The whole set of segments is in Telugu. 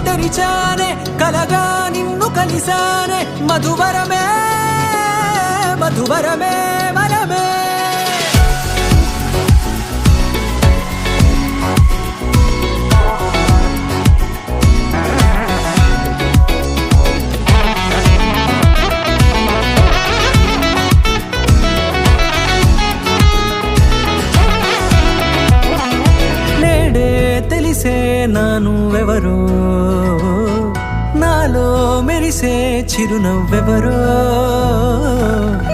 తెరిచానే కలగా నిన్ను కలిసానే మధువరమే మధువరమే మనమే తెలిసే నానువెవరో నాలో మెరిసే చిరునవ్వెవరో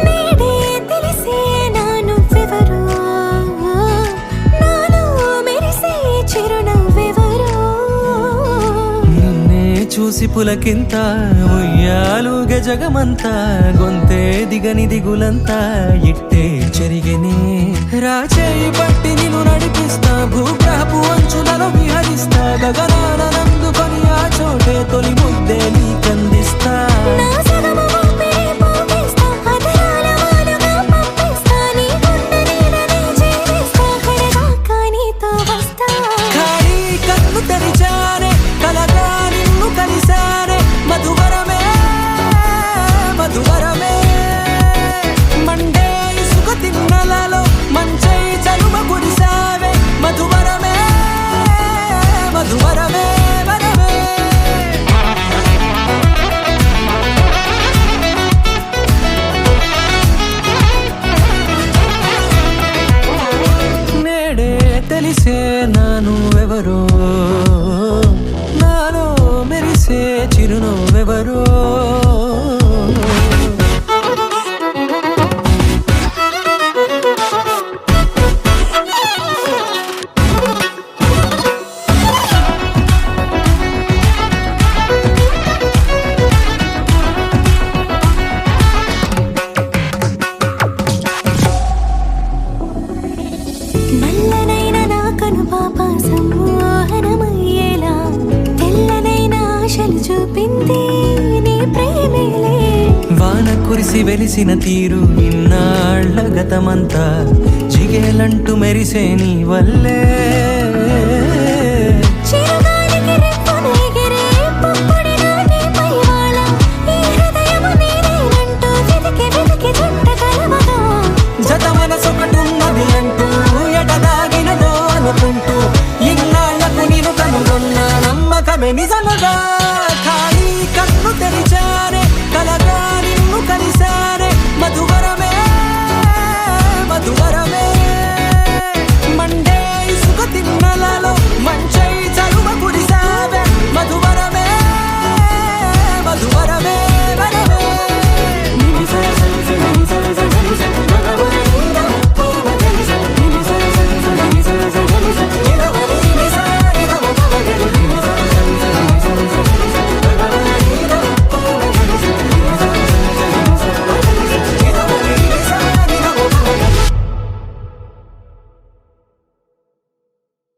నేడే తెలిసే నానువెవరో నాలో మెరిసే చిరునవ్వెవరో నిన్నే చూసి పులకింత ఉయ్యాలుగే జగమంతా గొంతే దిగని దిగులంతా ఇట్టే చెరిగెనే రాచేయి పట్టి నిన్ను నడిపిస్తా భూగ్రహపు అంచులలో విహరిస్తా గగనాన నందుకొని ఆ చోటే తొలి ముద్దే నీకందిస్తా నా సగము ఊపిరి పోగిస్తా అదరాల వాలుగా పంపిస్తా నీ గుండె నీడనే జీవిస్తా కడదాకా నీతో వస్తా ఖాళీ కన్ను తెరిచానే కలగా నిన్ను కలిసానే మధువరమే మధువరమే మండే ఇసుక తిన్నలలో మంచై చలువ కురిసావే మధువరమే మధువరమే వరమే నేడే తెలిసే నానువెవరో నాలో మెరిసే చిరునవ్వెవరో నల్లనైన నా కనుపాప సమ్మోహనమయ్యేలా తెల్లనైన ఆశలు చూపింది నీ ప్రేమేలే వాన కురిసి వెలిసిన తీరు ఇన్నాళ్ల గతమంతా జిగేలంటూ మెరిసే నీ వల్లే